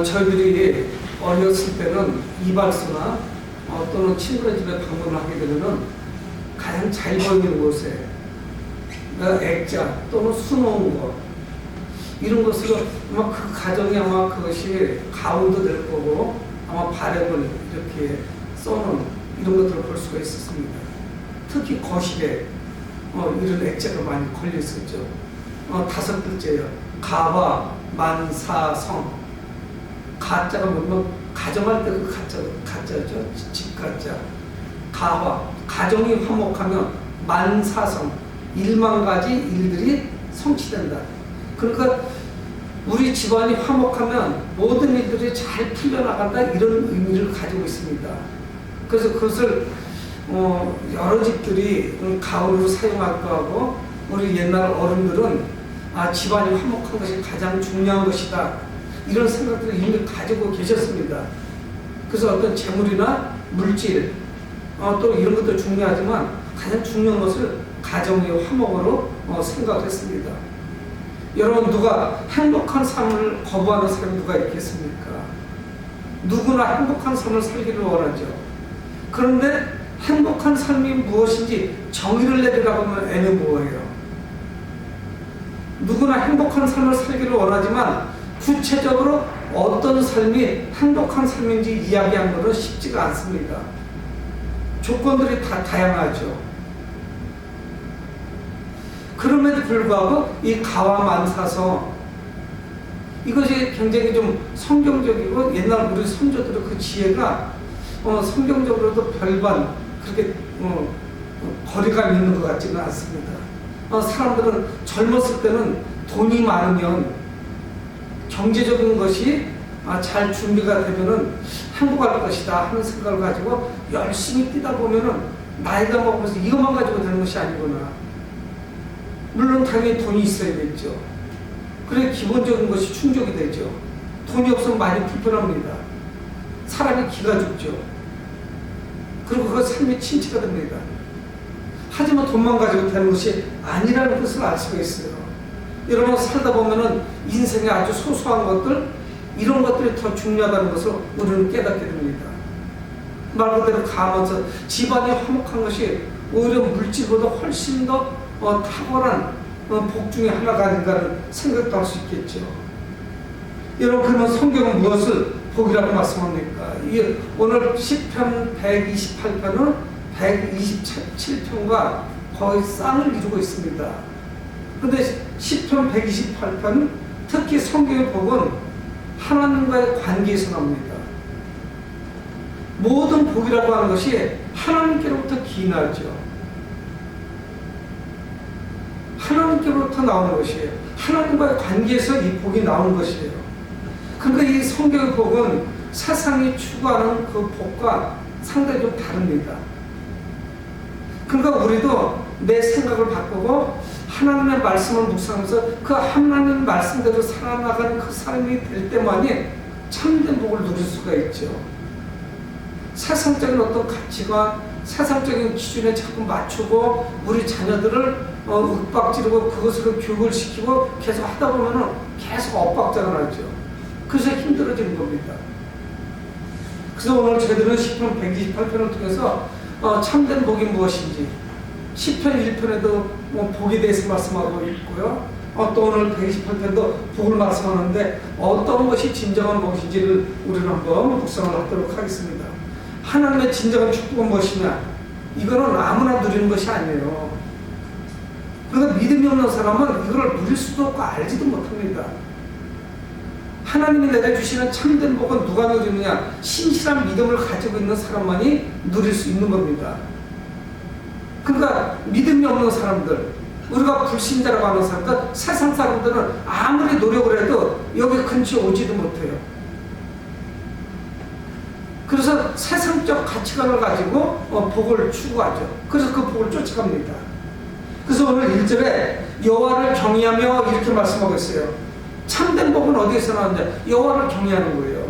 저희들이 어렸을 때는 이발소나 또는 친구네 집에 방문을 하게 되면은 가장 잘 보이는 곳에 액자 또는 수놓은 것 이런 것으로 아마 그 가정이 아마 그것이 가운도 될 거고 아마 바람을 이렇게 써놓은 이런 것들을 볼 수가 있었습니다. 특히 거실에 이런 액자가 많이 걸려 있었죠. 5글자예요. 가와 만사성. 가자가 뭐냐면 가정할 때 그 가짜죠. 집 가짜. 가와 가정이 화목하면 만사성 1만 가지 일들이 성취된다. 그러니까 우리 집안이 화목하면 모든 일들이 잘 풀려나간다 이런 의미를 가지고 있습니다. 그래서 그것을 여러 집들이 가오로 사용하기도 하고 우리 옛날 어른들은 집안이 화목한 것이 가장 중요한 것이다 이런 생각들을 이미 가지고 계셨습니다. 그래서 어떤 재물이나 물질 또 이런 것도 중요하지만 가장 중요한 것을 가정의 화목으로 생각을 했습니다. 여러분 누가 행복한 삶을 거부하는 사람이 누가 있겠습니까? 누구나 행복한 삶을 살기를 원하죠. 그런데 행복한 삶이 무엇인지 정의를 내리라고 하면 애매모호해요. 누구나 행복한 삶을 살기를 원하지만 구체적으로 어떤 삶이 행복한 삶인지 이야기하는 것은 쉽지가 않습니다. 조건들이 다 다양하죠. 그럼에도 불구하고 이 가와 만사성 이것이 굉장히 좀 성경적이고 옛날 우리 선조들의 그 지혜가 성경적으로도 별반 그렇게 거리감이 있는 것 같지는 않습니다. 사람들은 젊었을 때는 돈이 많으면 경제적인 것이 잘 준비가 되면은 행복할 것이다 하는 생각을 가지고 열심히 뛰다 보면은 나이가 먹으면서 이것만 가지고 되는 것이 아니구나. 물론 당연히 돈이 있어야겠죠. 그래 기본적인 것이 충족이 되죠. 돈이 없으면 많이 불편합니다. 사람이 기가 죽죠. 그리고 그 삶이 침체가 됩니다. 하지만 돈만 가지고 되는 것이 아니라는 것을 알 수가 있어요. 여러분 살다 보면은 인생의 아주 소소한 것들 이런 것들이 더 중요하다는 것을 우리는 깨닫게 됩니다. 말 그대로 가면서 집안이 화목한 것이 오히려 물질보다 훨씬 더 탁월한 복 중에 하나가 아닌가를 생각도 할 수 있겠죠. 여러분 그러면 성경은 무엇을 복이라고 말씀합니까? 오늘 시편 128편은 127편과 거의 쌍을 이루고 있습니다. 그런데 시편 128편 특히 성경의 복은 하나님과의 관계에서 나옵니다. 모든 복이라고 하는 것이 하나님께로부터 기인하죠. 하나님께로부터 나오는 것이에요. 하나님과의 관계에서 이 복이 나오는 것이에요. 그러니까 이 성경의 복은 세상이 추구하는 그 복과 상당히 좀 다릅니다. 그러니까 우리도 내 생각을 바꾸고 하나님의 말씀을 묵상하면서 그 하나님 말씀대로 살아나가는 그 삶이 될 때만이 참된 복을 누릴 수가 있죠. 세상적인 어떤 가치관, 세상적인 기준에 자꾸 맞추고 우리 자녀들을 윽박지르고 그것으로 교육을 시키고 계속 하다 보면은 계속 엇박자가 나죠. 그래서 힘들어지는 겁니다. 그래서 오늘 저희들은 시편 128편을 통해서 참된 복이 무엇인지 시편 1편에도 복에 대해서 말씀하고 있고요. 또 오늘 128편도 복을 말씀하는데 어떤 것이 진정한 복인지를 우리는 한번 묵상을 하도록 하겠습니다. 하나님의 진정한 축복은 무엇이냐? 이거는 아무나 누리는 것이 아니에요. 그러니까 믿음이 없는 사람은 이걸 누릴 수도 없고 알지도 못합니다. 하나님이 내려주시는 참된 복은 누가 누리느냐? 신실한 믿음을 가지고 있는 사람만이 누릴 수 있는 겁니다. 그러니까 믿음이 없는 사람들, 우리가 불신자라고 하는 사람들, 세상 사람들은 아무리 노력을 해도 여기 근처에 오지도 못해요. 그래서 세상적 가치관을 가지고 복을 추구하죠. 그래서 그 복을 쫓아갑니다. 그래서 오늘 1절에 여호와를 경외하며 이렇게 말씀하고 있어요. 참된 복은 어디에서 나오는데 여호와를 경외하는 거예요.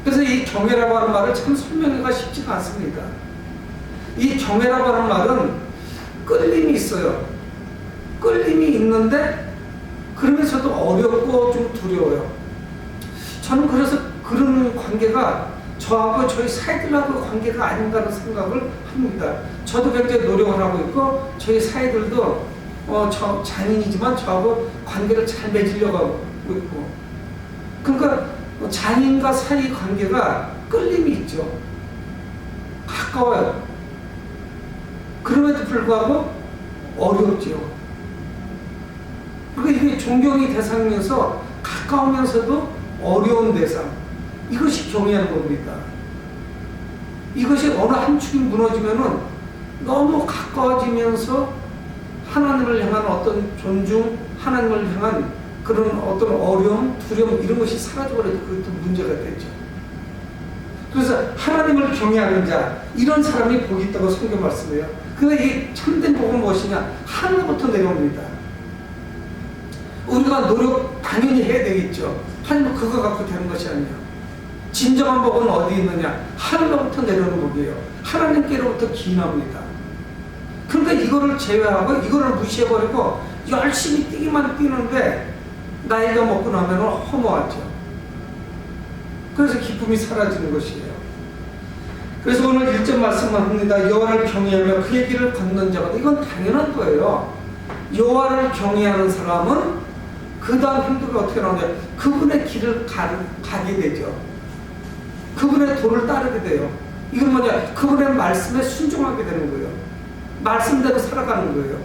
그래서 이 경외라고 하는 말을 참 설명하기가 쉽지가 않습니다. 이 경외라고 하는 말은 끌림이 있어요. 끌림이 있는데 그러면서도 어렵고 좀 두려워요. 저는 그래서 그런 관계가 저하고 저희 사이들하고 관계가 아닌가라는 생각을 합니다. 저도 굉장히 노력을 하고 있고 저희 사이들도 저 장인이지만 저하고 관계를 잘 맺으려고 하고 있고, 그러니까 장인과 사이 관계가 끌림이 있죠. 가까워요. 그럼에도 불구하고 어렵죠. 그러니까 이게 존경의 대상이면서 가까우면서도 어려운 대상, 이것이 경외하는 겁니다. 이것이 어느 한 축이 무너지면은 너무 가까워지면서 하나님을 향한 어떤 존중, 하나님을 향한 그런 어떤 어려움, 두려움, 이런 것이 사라져버려도 그것도 문제가 되죠. 그래서 하나님을 경외하는 자, 이런 사람이 복이 있다고 성경 말씀해요. 그러니까 이 참된 복은 무엇이냐? 하늘로부터 내려옵니다. 우리가 노력 당연히 해야 되겠죠. 하지만 그거 갖고 되는 것이 아니에요. 진정한 복은 어디 있느냐? 하늘로부터 내려오는 복이에요. 하나님께로부터 기인합니다. 그러니까 이거를 제외하고 이거를 무시해버리고 열심히 뛰기만 뛰는데 나이가 먹고 나면 허무하죠. 그래서 기쁨이 사라지는 것이에요. 그래서 오늘 1절 말씀만 합니다. 여호와를 경외하며 그의 길을 걷는 자가, 이건 당연한 거예요. 여호와를 경외하는 사람은 그 다음 행동이 어떻게 나오냐? 그분의 길을 가게 되죠. 그분의 도를 따르게 돼요. 이건 뭐냐? 그분의 말씀에 순종하게 되는 거예요. 말씀대로 살아가는 거예요.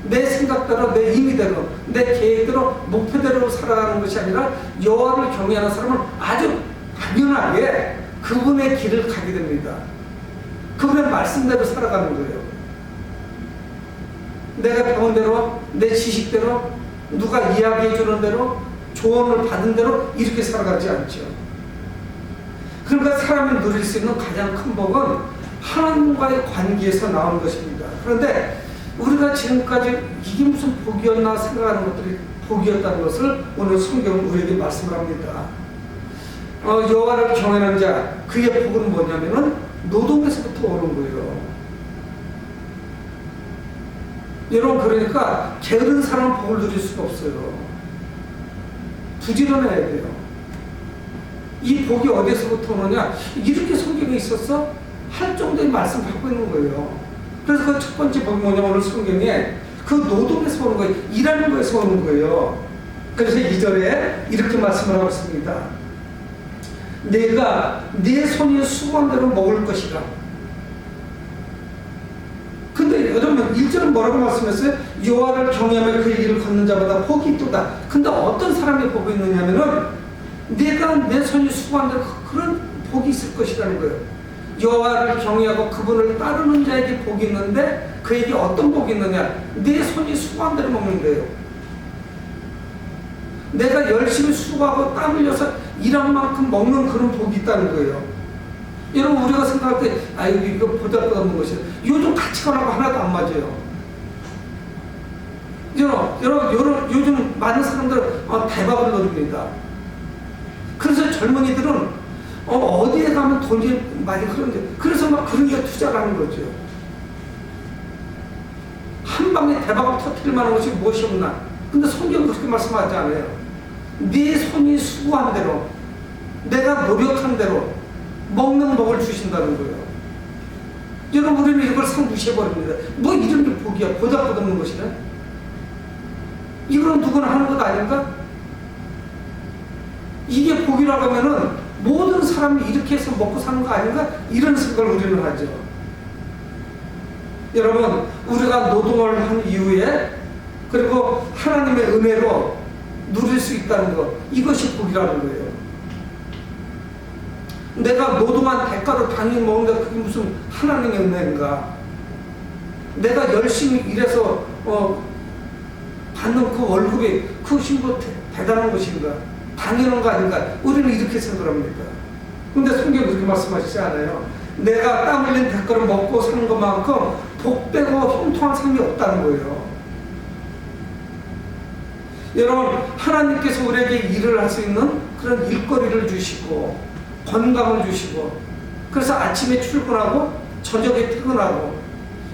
내 생각대로, 내 임의대로, 내 계획대로, 목표대로 살아가는 것이 아니라 여호와를 경외하는 사람은 아주 당연하게 그분의 길을 가게 됩니다. 그분의 말씀대로 살아가는 거예요. 내가 배운 대로, 내 지식대로, 누가 이야기해 주는 대로, 조언을 받은 대로 이렇게 살아가지 않죠. 그러니까 사람이 누릴 수 있는 가장 큰 복은 하나님과의 관계에서 나오는 것입니다. 그런데 우리가 지금까지 이게 무슨 복이었나 생각하는 것들이 복이었다는 것을 오늘 성경은 우리에게 말씀을 합니다. 여호와를 경외하는 자, 그의 복은 뭐냐면은 노동에서부터 오는 거예요. 여러분, 그러니까 게으른 사람은 복을 누릴 수가 없어요. 부지런해야 돼요. 이 복이 어디서부터 오느냐? 이렇게 성경에 있었어? 할 정도의 말씀을 하고 있는 거예요. 그래서 그 첫 번째 복이 뭐냐? 오늘 성경에 그 노동에서 오는 거예요. 일하는 거에서 오는 거예요. 그래서 2절에 이렇게 말씀을 하고 있습니다. 내가 네 손이 수고한 대로 먹을 것이다. 근데 여러분 1절은 뭐라고 말씀했어요? 여호와를 경외하며 그의 길을 걷는 자마다 복이 있도다. 근데 어떤 사람이 복이 있느냐면은 내가 내 손이 수고한 대로 그런 복이 있을 것이라는 거예요. 여호와를 경외하고 그분을 따르는 자에게 복이 있는데 그에게 어떤 복이 있느냐? 내 손이 수고한 대로 먹는 거예요. 내가 열심히 수고하고 땀 흘려서 일한 만큼 먹는 그런 복이 있다는 거예요. 여러분, 우리가 생각할 때 아이고 이거 보잘것없는 것이야. 요즘 가치관하고 하나도 안 맞아요. 여러분 요즘 많은 사람들은 대박을 노립니다. 그래서 젊은이들은 어디에 가면 돈이 많이 흐르는데 그래서 막 그런 데 투자를 하는 거죠. 한 방에 대박을 터뜨릴 만한 것이 무엇이 없나? 근데 성경은 그렇게 말씀하지 않아요. 네 손이 수고한 대로, 내가 노력한 대로 먹는 복을 주신다는 거예요. 여러분, 우리는 이걸 상 무시해버립니다. 뭐 이런 게 복이야? 보잘것없는 것이네? 이거는 누구나 하는 것 아닌가? 이게 복이라고 하면은 모든 사람이 이렇게 해서 먹고 사는 거 아닌가? 이런 생각을 우리는 하죠. 여러분, 우리가 노동을 한 이후에 그리고 하나님의 은혜로 누릴 수 있다는 것, 이것이 복이라는 거예요. 내가 노동한 대가로 당연히 먹는데 그게 무슨 하나님의 은혜인가? 내가 열심히 일해서 받는 그 월급이 그것이 뭐 대단한 것인가? 당연한 거 아닌가? 우리는 이렇게 생각합니다. 근데 성경은 그렇게 말씀하시지 않아요. 내가 땀 흘린 대가를 먹고 사는 것만큼 복되고 형통한 삶이 없다는 거예요. 여러분, 하나님께서 우리에게 일을 할 수 있는 그런 일거리를 주시고 건강을 주시고 그래서 아침에 출근하고 저녁에 퇴근하고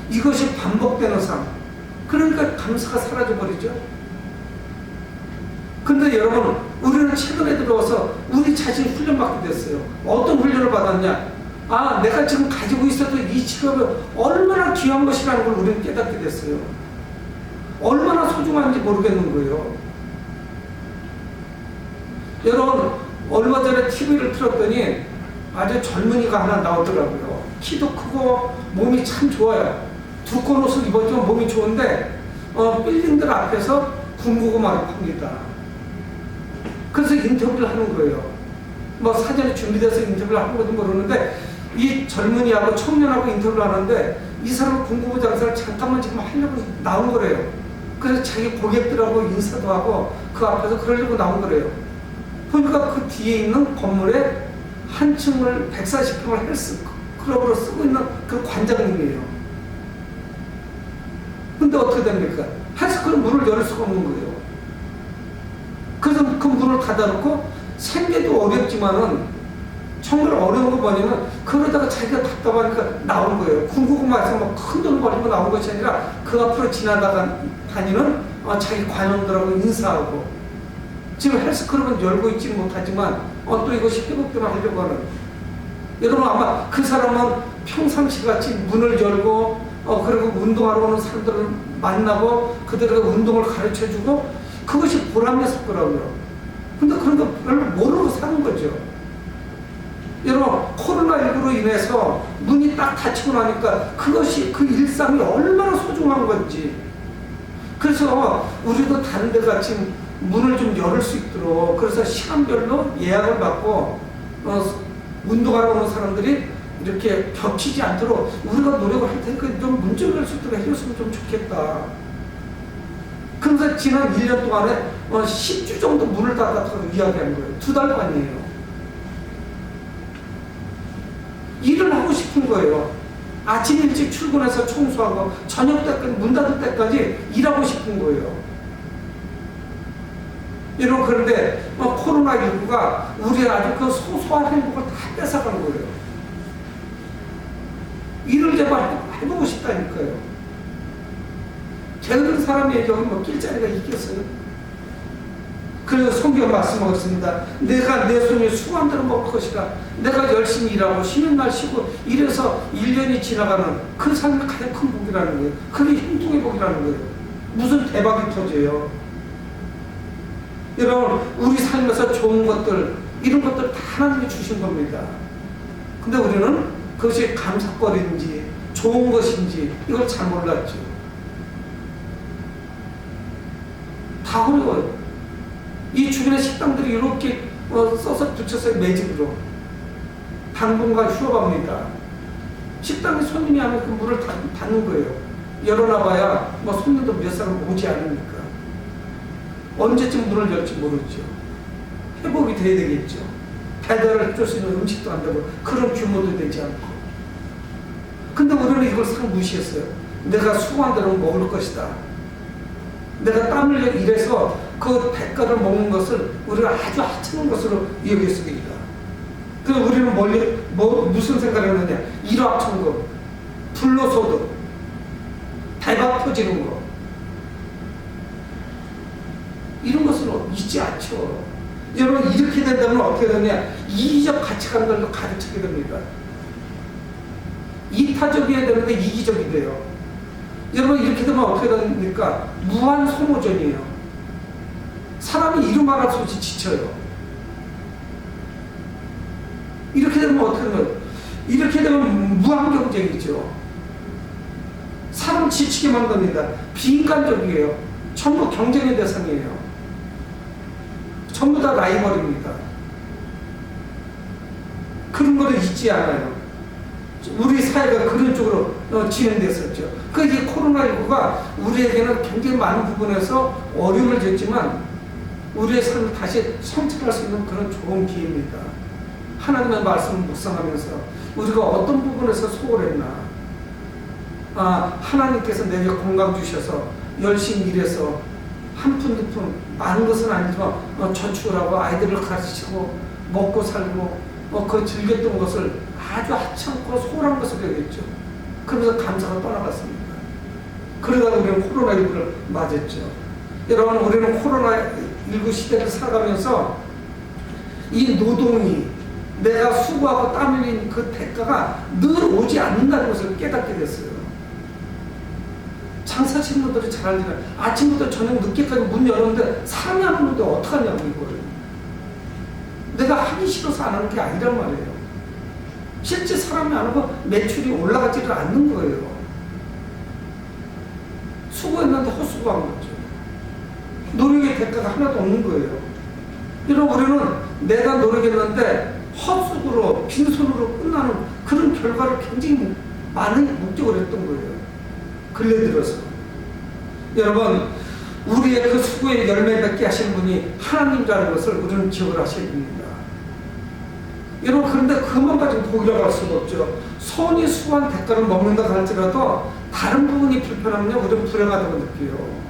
이것이 반복되는 삶, 그러니까 감사가 사라져버리죠. 근데 여러분, 우리는 최근 들어와서 우리 자신이 훈련받게 됐어요. 어떤 훈련을 받았냐? 아, 내가 지금 가지고 있어도 이 직업이 얼마나 귀한 것이라는 걸 우리는 깨닫게 됐어요. 얼마나 소중한지 모르겠는 거예요. 여러분, 얼마 전에 TV를 틀었더니 아주 젊은이가 하나 나오더라고요. 키도 크고 몸이 참 좋아요. 두꺼운 옷을 입었지만 몸이 좋은데 빌딩들 앞에서 군고구마를 팝니다. 그래서 인터뷰를 하는 거예요. 뭐 사전에 준비돼서 인터뷰를 하는 건지 모르는데 이 젊은이하고 청년하고 인터뷰를 하는데 이 사람은 군고구마 장사를 잠깐만 지금 하려고 나온 거래요. 그래서 자기 고객들하고 인사도 하고 그 앞에서 그러려고 나온 거래요. 보니까 그 뒤에 있는 건물에 한 층을 140평을 헬스클럽으로 쓰고 있는 그 관장님이에요. 근데 어떻게 됩니까? 헬스클럽 문을 열 수가 없는 거예요. 그래서 그 문을 닫아놓고 생계도 어렵지만은 정말 어려운 거 뭐냐면 그러다가 자기가 답답하니까 나온 거예요. 군고구마에서 뭐 큰 돈 벌리고 나온 것이 아니라 그 앞으로 지나다가 다니는 자기 관원들하고 인사하고 지금 헬스클럽은 열고 있지 못하지만 또 이것이 회복되면 하려고 하는 여러분 아마 그 사람은 평상시 같이 문을 열고 그리고 운동하러 오는 사람들을 만나고 그들에게 운동을 가르쳐주고 그것이 보람했을 거라고요. 근데 그런 거 별로 모르고 사는 거죠. 여러분 코로나19로 인해서 문이 딱 닫히고 나니까 그것이 그 일상이 얼마나 소중한 건지 그래서 우리도 다른 데 같이 문을 좀 열을 수 있도록 그래서 시간별로 예약을 받고 운동하러 오는 사람들이 이렇게 겹치지 않도록 우리가 노력을 할 테니까 좀 문 좀 열 수 있도록 해줬으면 좀 좋겠다. 그래서 지난 1년 동안에 10주 정도 문을 닫아서 이야기한 거예요. 2달간이에요. 일을 하고 싶은 거예요. 아침 일찍 출근해서 청소하고 저녁 때까지 문 닫을 때까지 일하고 싶은 거예요. 여러분 그런데 코로나19가 우리의 아주 그 소소한 행복을 다 뺏어간 거예요. 일을 제발 해보고 싶다니까요. 제가 그런 사람이 여기 뭐 길자리가 있겠어요? 그래서 성경 말씀하겠습니다. 내가 내 손에 수고한 대로 먹을 것이라. 내가 열심히 일하고 쉬는 날 쉬고 이래서 1년이 지나가는 그 삶이 가장 큰 복이라는 거예요. 그게 행복의 복이라는 거예요. 무슨 대박이 터져요. 여러분 우리 삶에서 좋은 것들 이런 것들 다 하나님이 주신 겁니다. 근데 우리는 그것이 감사거리인지 좋은 것인지 이걸 잘 몰랐죠. 다 어려워요. 이 주변에 식당들이 이렇게 써서 붙였어요. 매직으로 당분간 휴업합니다. 식당에 손님이 하면 그 문을 닫는 거예요. 열어놔봐야 뭐 손님도 몇 사람 오지 않으니까 언제쯤 문을 열지 모르죠. 회복이 돼야 되겠죠. 배달을 줄 수 있는 음식도 안 되고 그런 규모도 되지 않고. 근데 우리는 이걸 상 무시했어요. 내가 수고한 대로 먹을 것이다. 내가 땀 흘려 일해서 그 대가를 먹는 것을 우리가 아주 하찮은 것으로 여겼습니다. 그래서 우리는 무슨 생각을 했느냐? 일확천금, 불로소득, 대박 터지는 거. 이런 것은 있지 않죠. 여러분 이렇게 된다면 어떻게 되냐? 이기적 가치관들도 가르치게 됩니다. 이타적이어야 되는데 이기적이 돼요. 여러분 이렇게 되면 어떻게 됩니까? 무한 소모전이에요. 사람이 이루 말할 수 없이 지쳐요. 이렇게 되면 어떻게 되면 이렇게 되면 무한 경쟁이죠. 사람 지치게 만듭니다. 비인간적이에요. 전부 경쟁의 대상이에요. 전부 다 라이벌입니다. 그런 거를 잊지 않아요. 우리 사회가 그런 쪽으로 진행됐었죠. 이 코로나19가 우리에게는 굉장히 많은 부분에서 어려움을 줬지만 우리의 삶을 다시 성찰할 수 있는 그런 좋은 기회입니다. 하나님의 말씀을 묵상하면서 우리가 어떤 부분에서 소홀했나. 하나님께서 내게 건강 주셔서 열심히 일해서 한 푼 두 푼 많은 것은 아니지만 저축을 하고 아이들을 가르치고 먹고 살고 그 즐겼던 것을 아주 하찮고 소홀한 것으로 여겼죠. 그러면서 감사가 떠나갔습니다. 그러다가 우리는 코로나19를 맞았죠. 여러분 우리는 코로나19 시대를 살아가면서 이 노동이 내가 수고하고 땀 흘린 그 대가가 늘 오지 않는다는 것을 깨닫게 됐어요. 장사치는 분들이 잘 알잖아요. 아침부터 저녁 늦게까지 문 열었는데 사람이 안 오는데 어떡하냐고 이거를. 내가 하기 싫어서 안 하는 게 아니란 말이에요. 실제 사람이 안 오고 매출이 올라가지를 않는 거예요. 수고했는데 헛수고한 거죠. 노력의 대가가 하나도 없는 거예요. 이런 우리는 내가 노력했는데 헛수고로 빈손으로 끝나는 그런 결과를 굉장히 많은 목적을 했던 거예요. 근래 들어서. 여러분, 우리의 그 수고의 열매 맺게 하시는 분이 하나님이라는 것을 우리는 기억을 하셔야 됩니다. 여러분, 그런데 그것만 가지고 복이라고 할 수가 없죠. 손이 수고한 대가를 먹는다 할지라도 다른 부분이 불편하면요, 우리는 불행하다고 느껴요.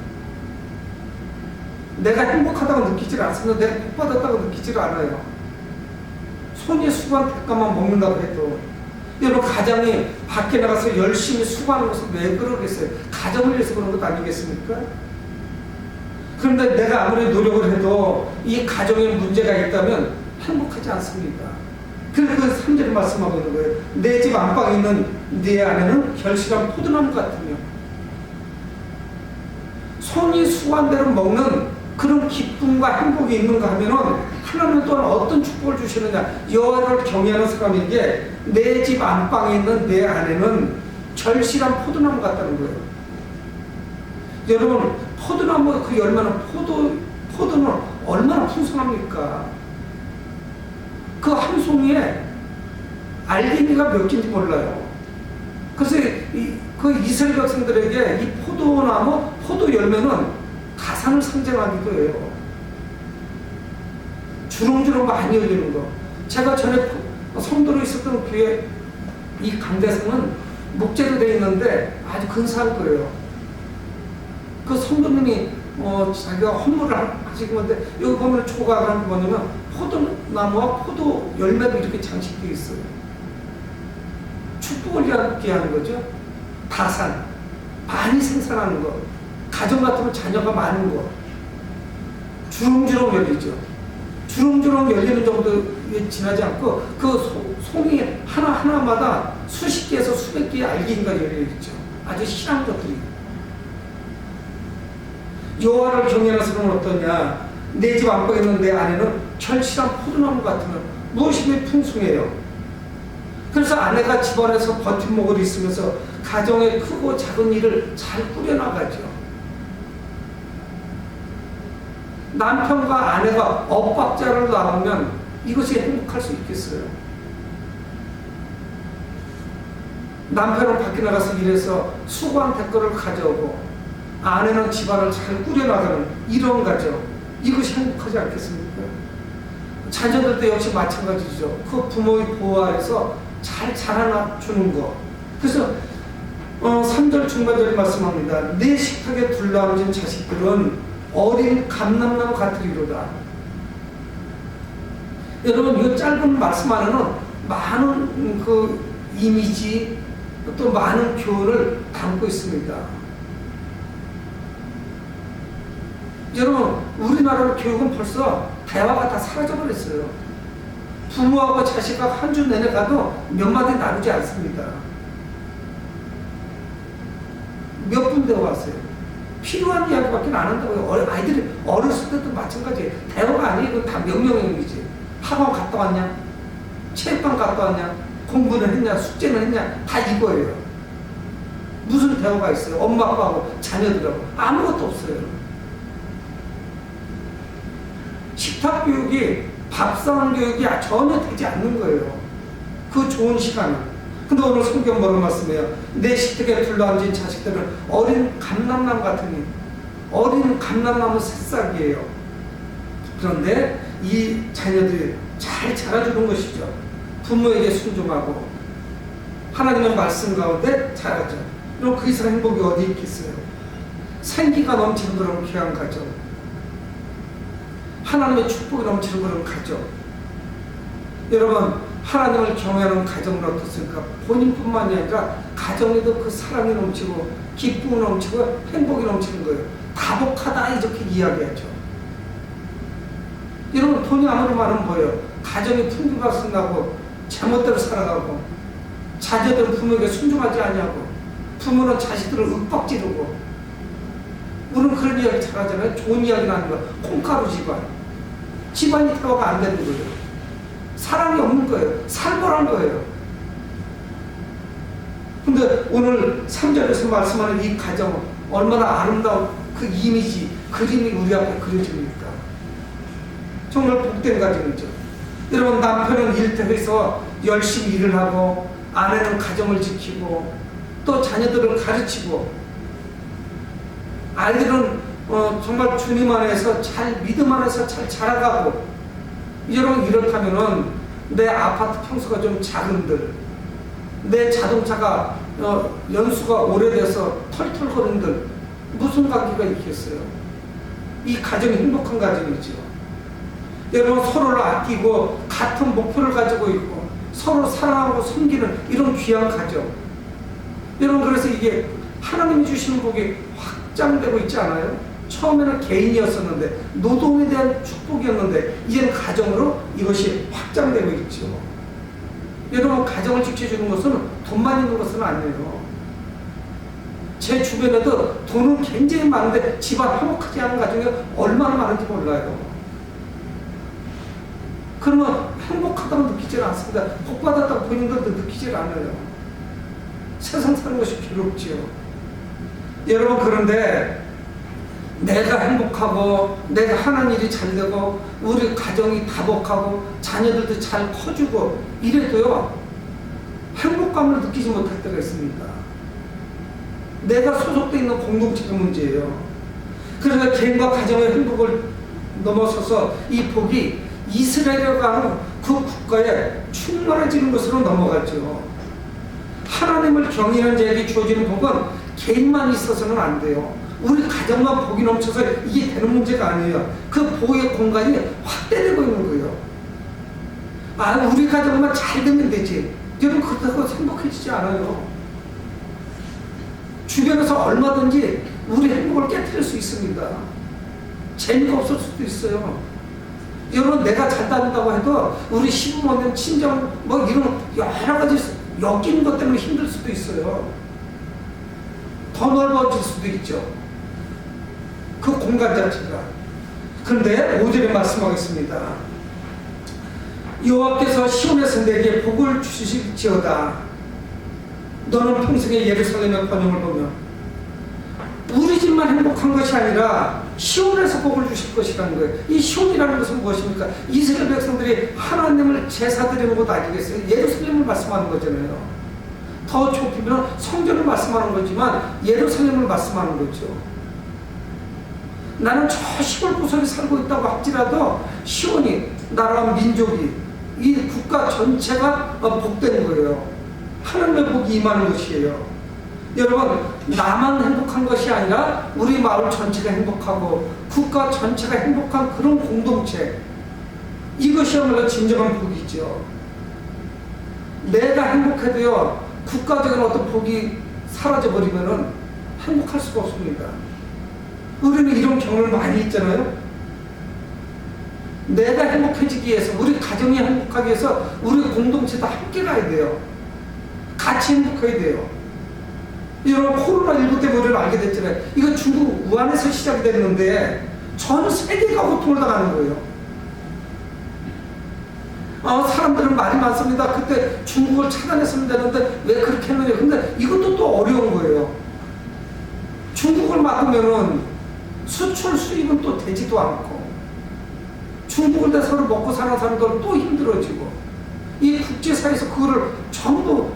내가 행복하다고 느끼질 않습니다. 내가 복받았다고 느끼질 않아요. 손이 수고한 대가만 먹는다고 해도. 여러분, 가장이 밖에 나가서 열심히 수고하는 것은 왜 그러겠어요? 가정을 위해서 그런 것 아니겠습니까? 그런데 내가 아무리 노력을 해도 이 가정에 문제가 있다면 행복하지 않습니다. 그래서 그 3절에 말씀하고 있는 거예요. 내 집 안방에 있는 네 안에는 결실한 포도나무 같으며. 손이 수고한 대로 먹는 그런 기쁨과 행복이 있는가 하면은 하나님은 또한 어떤 축복을 주시느냐. 여호와를 경외하는 사람에게 내 집 안방에 있는 내 안에는 절실한 포도나무 같다는 거예요. 여러분, 포도나무 그 열매는 포도는 얼마나 풍성합니까? 그 한 송이에 알갱이가 몇 개인지 몰라요. 그래서 그 이스라엘 백성들에게 이 포도나무, 포도 열매는 가산을 상징하기도 해요. 주렁주렁 많이 열리는 거. 제가 전에 성도로 있었던 교회 이 강대성은 목재로 되어 있는데 아주 근사한 거예요. 그 성도님이 자기가 헌물을 하시는 건데 여기 보면 초가를 한 게 뭐냐면 포도나무와 포도 열매도 이렇게 장식되어 있어요. 축복을 위하게 하는 거죠. 다산, 많이 생산하는 거. 가정 같으면 자녀가 많은 거. 주렁주렁 열리죠. 주렁주렁 열리는 정도에 지나지 않고 그 송이 하나하나마다 수십 개에서 수백 개의 알갱이가 열려있죠. 아주 실한 것들이. 여호와를 경외하는 사람은 어떠냐? 내 집 안방에 있는 내 안에는 절실한 포도나무 같으면 무엇이든 풍성해요. 그래서 아내가 집안에서 버팀목을 있으면서 가정의 크고 작은 일을 잘 꾸려나가죠. 남편과 아내가 엇박자를 나오면 이것이 행복할 수 있겠어요? 남편은 밖에 나가서 일해서 수고한 대가를 가져오고 아내는 집안을 잘 꾸려나가는 이런 가정, 이것이 행복하지 않겠습니까? 자녀들도 역시 마찬가지죠. 그 부모의 보호 아래서 잘 자라주는 거. 그래서 3절 중반절에 말씀합니다. 내 식탁에 둘러앉은 자식들은 어린 감람나무 같으리로다. 여러분, 이 짧은 말씀 안에는 많은 그 이미지 또 많은 교훈을 담고 있습니다. 여러분, 우리나라 교육은 벌써 대화가 다 사라져버렸어요. 부모하고 자식하고 한 주 내내 가도 몇 마디 나누지 않습니다. 몇 분 대화하세요? 필요한 이야기밖에 안 한다고요. 아이들이 어렸을 때도 마찬가지예요. 대화가 아니에요. 이건 다 명령형이지. 학원 갔다 왔냐? 체육관 갔다 왔냐? 공부는 했냐? 숙제는 했냐? 다 이거예요. 무슨 대화가 있어요? 엄마 아빠하고 자녀들하고 아무것도 없어요. 식탁 교육이 밥상 교육이 전혀 되지 않는 거예요. 그 좋은 시간은. 근데 오늘 성경 뭐라고 말씀해요? 내 식탁에 둘러앉은 자식들은 어린 감람나무 같으니, 어린 감람나무 새싹이에요. 그런데 이 자녀들이 잘 자라주는 것이죠. 부모에게 순종하고 하나님의 말씀 가운데 자라죠. 그럼 그 이상 행복이 어디 있겠어요? 생기가 넘치는 그런 귀한 가정, 하나님의 축복이 넘치는 그런 가정. 여러분, 하나님을 경외하는 가정은 어떻습니까? 본인뿐만이 아니라 가정에도 그 사랑이 넘치고 기쁨이 넘치고 행복이 넘치는 거예요. 다복하다 이렇게 이야기하죠. 여러분, 돈이 아무리 많으면 뭐예요? 가정이 풍비박산나고 제멋대로 살아가고 자녀들은 부모에게 순종하지 아니하고 부모는 자식들을 윽박지르고 우리는 그런 이야기 잘 하잖아요. 좋은 이야기는 아닌 거야. 콩가루 집안. 집안이 대화가 안 되는 거예요. 사랑이 없는 거예요. 살벌한 거예요. 근데 오늘 3절에서 말씀하는 이 가정은 얼마나 아름다운 그 이미지, 그림이 우리 앞에 그려집니까? 정말 복된 가정이죠. 여러분, 남편은 일터에서 열심히 일을 하고 아내는 가정을 지키고 또 자녀들을 가르치고 아이들은 정말 주님 안에서 잘 믿음 안에서 잘 자라가고 여러분 이렇다면은 내 아파트 평수가 좀 작은들 내 자동차가 연수가 오래돼서 털털거린들 무슨 관계가 있겠어요? 이 가정이 행복한 가정이죠. 여러분 서로를 아끼고 같은 목표를 가지고 있고 서로 사랑하고 섬기는 이런 귀한 가정. 여러분 그래서 이게 하나님이 주시는 복이 확장되고 있지 않아요? 처음에는 개인이었었는데 노동에 대한 축복이었는데 이제는 가정으로 이것이 확장되고 있죠. 여러분 가정을 지켜주는 것은 돈만 있는 것은 아니에요. 제 주변에도 돈은 굉장히 많은데 집안 화목하지 않은 가정이 얼마나 많은지 몰라요. 그러면 행복하다고 느끼질 않습니다. 복받았다고 본인들도 느끼질 않아요. 세상 사는 것이 괴롭지요. 여러분 그런데 내가 행복하고 내가 하는 일이 잘 되고 우리 가정이 다복하고 자녀들도 잘 커주고 이래도요 행복감을 느끼지 못할 때가 있습니다. 내가 소속되어 있는 공동체가 문제예요. 그래서 개인과 가정의 행복을 넘어서서 이 복이 이스라엘이라고 하는 그 국가에 충만해지는 것으로 넘어가죠. 하나님을 경외하는 자에게 주어지는 복은 개인만 있어서는 안 돼요. 우리 가정만 복이 넘쳐서 이게 되는 문제가 아니에요. 그 복의 공간이 확대되고 있는 거예요. 아, 우리 가정만 잘 되면 되지. 여러분 그렇다고 행복해지지 않아요. 주변에서 얼마든지 우리 행복을 깨뜨릴 수 있습니다. 재미가 없을 수도 있어요. 여러분 내가 잘 다닌다고 해도 우리 시부모님 친정 뭐 이런 여러 가지 엮이는 것 때문에 힘들 수도 있어요. 더 넓어질 수도 있죠. 그 공간 자체가. 그런데 5절에 말씀하겠습니다. 여호와께서 시온에서 내게 복을 주실지어다. 너는 평생에 예루살렘의 번영을 보며 우리 집만 행복한 것이 아니라 시온에서 복을 주실 것이라는 거예요. 이 시온이라는 것은 무엇입니까? 이스라엘 백성들이 하나님을 제사 드리는 곳 아니겠어요? 예루살렘을 말씀하는 거잖아요. 더 좁히면 성전을 말씀하는 거지만 예루살렘을 말씀하는 거죠. 나는 저 시골 구석에 살고 있다고 할지라도 시온이 나라와 민족이 이 국가 전체가 복된 거예요. 하나님의 복이 임하는 것이에요. 여러분 나만 행복한 것이 아니라 우리 마을 전체가 행복하고 국가 전체가 행복한 그런 공동체, 이것이야말로 진정한 복이죠. 내가 행복해도요 국가적인 어떤 복이 사라져버리면은 행복할 수가 없습니다. 우리는 이런 경험을 많이 있잖아요. 내가 행복해지기 위해서, 우리 가정이 행복하기 위해서 우리 공동체도 함께 가야 돼요. 같이 행복해야 돼요. 여러분 코로나19 때문에 우리를 알게 됐잖아요. 이거 중국 우한에서 시작이 됐는데 전 세계가 고통을 당하는 거예요. 사람들은 말이 많습니다. 그때 중국을 차단했으면 되는데 왜 그렇게 했느냐. 근데 이것도 또 어려운 거예요. 중국을 막으면은 수출 수입은 또 되지도 않고 중국을 대해서 먹고 사는 사람들은 또 힘들어지고 이 국제사회에서 그거를 전부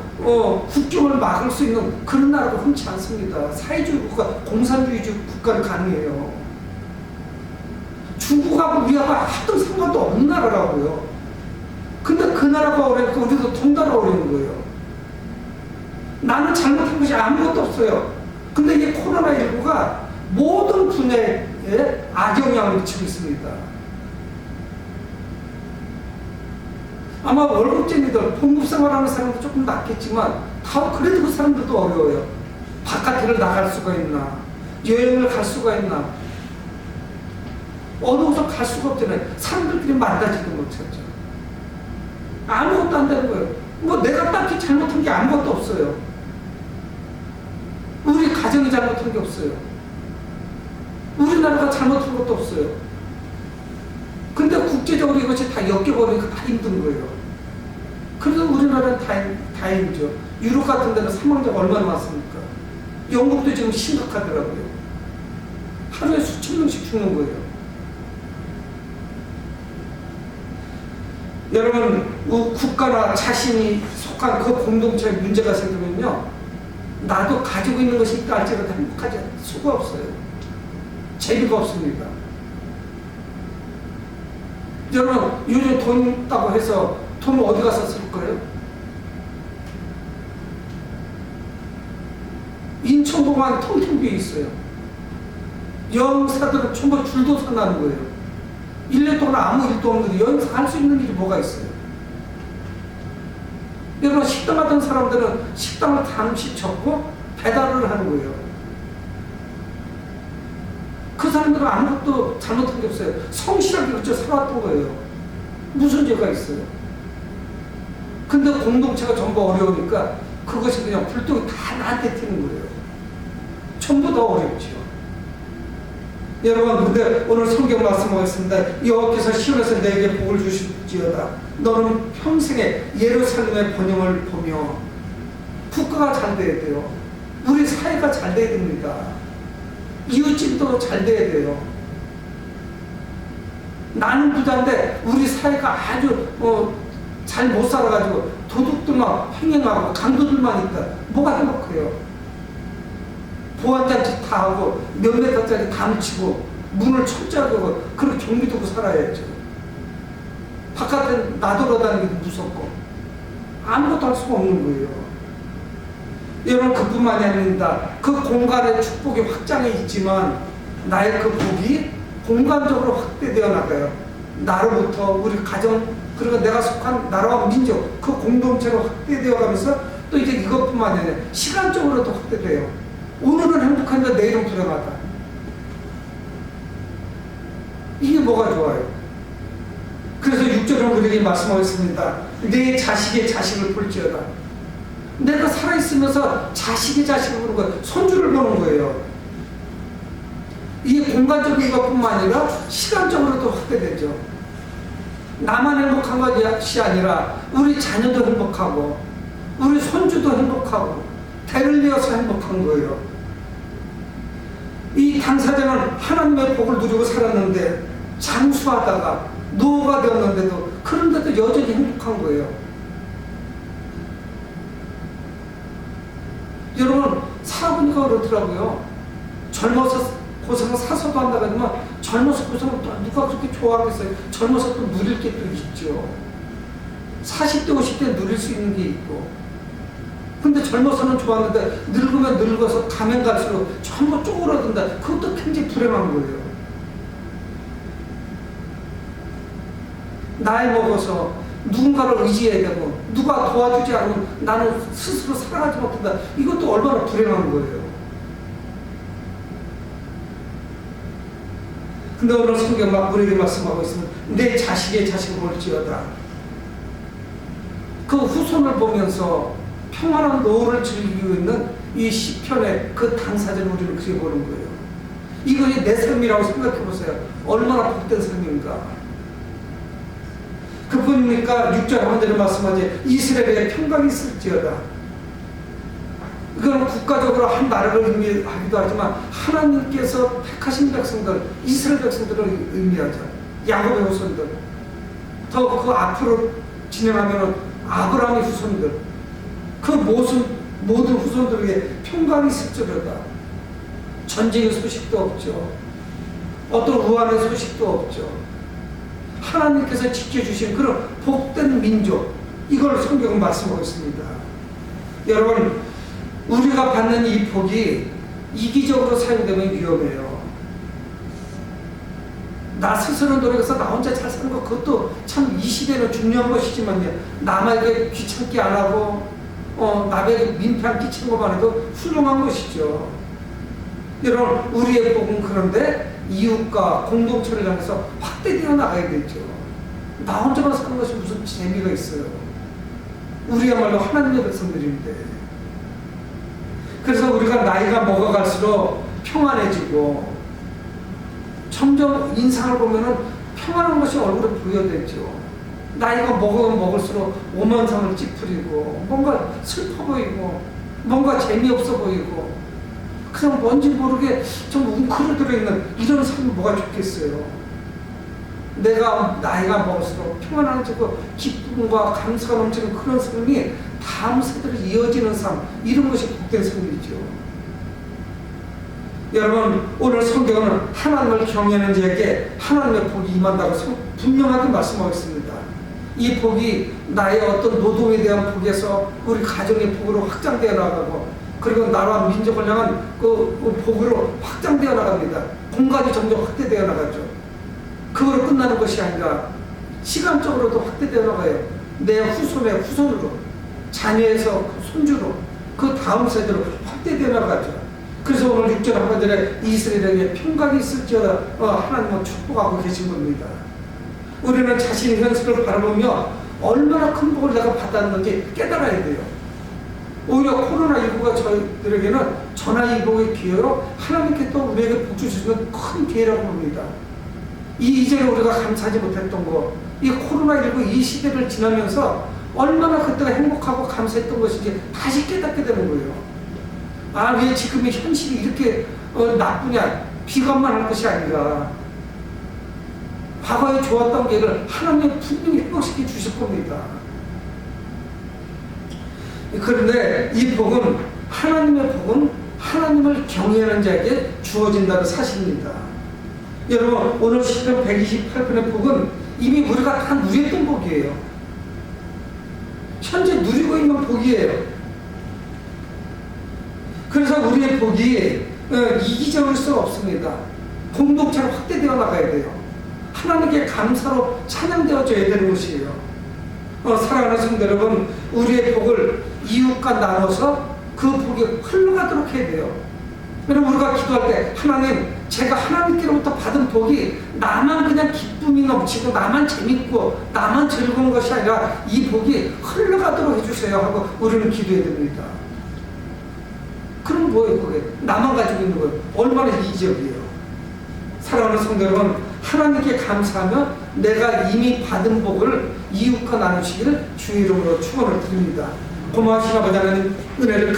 국경을 막을 수 있는 그런 나라가 흔치 않습니다. 사회주의 국가, 공산주의주의 국가는 가능해요. 중국하고 우리하고 아무 상관도 없는 나라라고요. 근데 그 나라가 어려우니까 우리도 동달아 어려운 거예요. 나는 잘못한 것이 아무것도 없어요. 근데 이게 코로나19가 모든 분야에 악영향을 미치고 있습니다. 아마 월급쟁이들, 봉급생활하는 사람도 조금 낫겠지만 다 그래도 그 사람들도 어려워요. 바깥을 나갈 수가 있나, 여행을 갈 수가 있나, 어느 곳을 갈 수가 없잖아요. 사람들끼리 만나지도 못하죠. 아무것도 안 되는 거예요. 뭐 내가 딱히 잘못한 게 아무것도 없어요. 우리 가정이 잘못한 게 없어요. 우리나라가 잘못한 것도 없어요. 근데 국제적으로 이것이 다 엮여버리니까 다 힘든 거예요. 그래서 우리나라는 다행이죠. 유럽 같은 데는 사망자가 얼마나 많습니까? 영국도 지금 심각하더라고요. 하루에 수천 명씩 죽는 거예요. 여러분, 국가나 자신이 속한 그 공동체에 문제가 생기면요, 나도 가지고 있는 것이 있다 할지라도 행복하지 수가 없어요. 재미가 없습니다. 여러분, 요즘 돈 있다고 해서 돈을 어디 가서 쓸 거예요? 인천공항 텅텅 비어 있어요. 여행사들은 전부 줄도 서나는 거예요. 1년 동안 아무 일도 없는데 여행사 할 수 있는 일이 뭐가 있어요? 여러분, 식당 하던 사람들은 식당을 잠시 접고 배달을 하는 거예요. 그 사람들은 아무것도 잘못한 게 없어요. 성실하게 그저 살아왔던 거예요. 무슨 죄가 있어요? 근데 공동체가 전부 어려우니까 그것이 그냥 불똥이 다 나한테 튀는 거예요. 전부 더 어렵죠. 여러분, 근데 오늘 성경 말씀하겠습니다. 여호와께서 시온에서 내게 복을 주실지어다. 너는 평생에 예루살렘의 번영을 보며. 국가가 잘 돼야 돼요. 우리 사회가 잘 돼야 됩니다. 이웃집도 잘 돼야 돼요. 나는 부자인데 우리 사회가 아주 잘 못 살아가지고 도둑들만 횡행하고 강도들만 있다. 뭐가 행복해요? 보안장치 다 하고 몇 메터짜리 다 묻히고 문을 철저하고 그렇게 경비 두고 살아야죠. 바깥에 나돌아다니기도 무섭고 아무것도 할 수가 없는 거예요. 여러분, 그뿐만이 아닙니다. 그 공간의 축복이 확장해 있지만 나의 그 복이 공간적으로 확대되어 나가요. 나로부터 우리 가정, 그리고 내가 속한 나라와 민족, 그 공동체로 확대되어 가면서 또 이제 이것뿐만이 아니라 시간적으로도 확대돼요. 오늘은 행복한데 내일은 불행하다. 이게 뭐가 좋아요? 그래서 6절은 우리에게 말씀하겠습니다. 내 자식의 자식을 볼지어다. 내가 살아있으면서 자식의 자식을 보는 거예요. 손주를 보는 거예요. 이게 공간적인 것뿐만 아니라 시간적으로도 확대되죠. 나만 행복한 것이 아니라 우리 자녀도 행복하고 우리 손주도 행복하고 대를 이어서 행복한 거예요. 이 당사자는 하나님의 복을 누리고 살았는데 장수하다가 노후가 되었는데도 그런데도 여전히 행복한 거예요. 여러분, 살아보니까 그렇더라고요. 젊어서 고생을 사서도 한다고 하지만 젊어서 고생을 또 누가 그렇게 좋아하겠어요? 젊어서 또 누릴 게 또 있죠. 40대 50대 누릴 수 있는 게 있고, 근데 젊어서는 좋았는데 늙으면 늙어서 가면 갈수록 전부 쪼그라든다. 그것도 굉장히 불행한 거예요. 나이 먹어서 누군가를 의지해야 되고 누가 도와주지 않으면 나는 스스로 살아가지 못한다. 이것도 얼마나 불행한 거예요. 근데 오늘 성경 우리에게 말씀하고 있으면 내 자식의 자식을 볼지어다. 그 후손을 보면서 평안한 노후를 즐기고 있는 이 시편의 그 당사자를 우리는 그려보는 거예요. 이것이 내 삶이라고 생각해 보세요. 얼마나 복된 삶인가. 그뿐입니까? 6절 한 절에 말씀하지 이스라엘에 평강이 있을지어다. 이건 국가적으로 한 나라를 의미하기도 하지만 하나님께서 택하신 백성들, 이스라엘 백성들을 의미하죠. 야곱의 후손들. 더 그 앞으로 진행하면 아브라함의 후손들, 그 모든 후손들에게 평강이 있을지어다. 전쟁의 소식도 없죠. 어떤 우환의 소식도 없죠. 하나님께서 지켜주신 그런 복된 민족, 이걸 성경은 말씀하고 있습니다. 여러분, 우리가 받는 이 복이 이기적으로 사용되면 위험해요. 나 스스로 노력해서 나 혼자 잘 사는 것, 그것도 참 이 시대는 중요한 것이지만요, 남에게 귀찮게 안 하고 남에게 민폐 안 끼치는 것만 해도 훌륭한 것이죠. 여러분, 우리의 복은 그런데 이웃과 공동체를 향해서 확대되어 나가야 되죠. 나 혼자만 사는 것이 무슨 재미가 있어요. 우리야말로 하나님의 백성들인데. 그래서 우리가 나이가 먹어갈수록 평안해지고 점점 인상을 보면은 평안한 것이 얼굴에 보여야되죠. 나이가 먹으면 먹을수록 오만상을 찌푸리고 뭔가 슬퍼 보이고 뭔가 재미없어 보이고 그냥 뭔지 모르게 좀 웅크러들어 있는 이런 삶이 뭐가 좋겠어요. 내가 나이가 먹을수록 평안해지고 기쁨과 감사가 넘치는 그런 삶이 다음 세대로 이어지는 삶, 이런 것이 복된 삶이죠. 여러분, 오늘 성경은 하나님을 경외하는 자에게 하나님의 복이 임한다고 분명하게 말씀하고 있습니다. 이 복이 나의 어떤 노동에 대한 복에서 우리 가정의 복으로 확장되어 나가고, 그리고 나라 민족을 향한 그 복으로 확장되어 나갑니다. 공간이 점점 확대되어 나가죠. 그거로 끝나는 것이 아니라 시간적으로도 확대되어 나가요. 내 후손의 후손으로, 자녀에서 손주로, 그 다음 세대로 확대되어 나가죠. 그래서 오늘 6절 하반절에 이스라엘에게 평강이 있을지어다 하나님은 축복하고 계신 겁니다. 우리는 자신의 현실을 바라보며 얼마나 큰 복을 내가 받았는지 깨달아야 돼요. 오히려 코로나19가 저희들에게는 전화위복의 기회로 하나님께 또 우리에게 복 주시는 큰 기회라고 봅니다. 이전에 우리가 감사하지 못했던 것, 이 코로나19 이 시대를 지나면서 얼마나 그때가 행복하고 감사했던 것인지 다시 깨닫게 되는 거예요. 아, 왜 지금의 현실이 이렇게 나쁘냐, 비관만 할 것이 아니라 과거에 좋았던 계를 하나님이 분명히 회복시켜 주실 겁니다. 그런데 이 복은, 하나님의 복은 하나님을 경외하는 자에게 주어진다는 사실입니다. 여러분, 오늘 시편 128편의 복은 이미 우리가 다 누렸던 복이에요. 현재 누리고 있는 복이에요. 그래서 우리의 복이 이기적일 수가 없습니다. 공동체로 확대되어 나가야 돼요. 하나님께 감사로 찬양되어져야 되는 것이에요. 사랑하는 성도 여러분, 우리의 복을 이웃과 나눠서 그 복이 흘러가도록 해야 돼요. 여러분, 우리가 기도할 때 하나님, 제가 하나님께로부터 받은 복이 나만 그냥 기쁨이 넘치고 나만 재밌고 나만 즐거운 것이 아니라 이 복이 흘러가도록 해주세요 하고 우리는 기도해야 됩니다. 그럼 뭐예요? 그게 나만 가지고 있는 거예요. 얼마나 이기적이에요. 사랑하는 성도 여러분, 하나님께 감사하며 내가 이미 받은 복을 이웃과 나누시기를 주의 이름으로 축원을 드립니다. 고마우신 아버지 하나님, 은혜를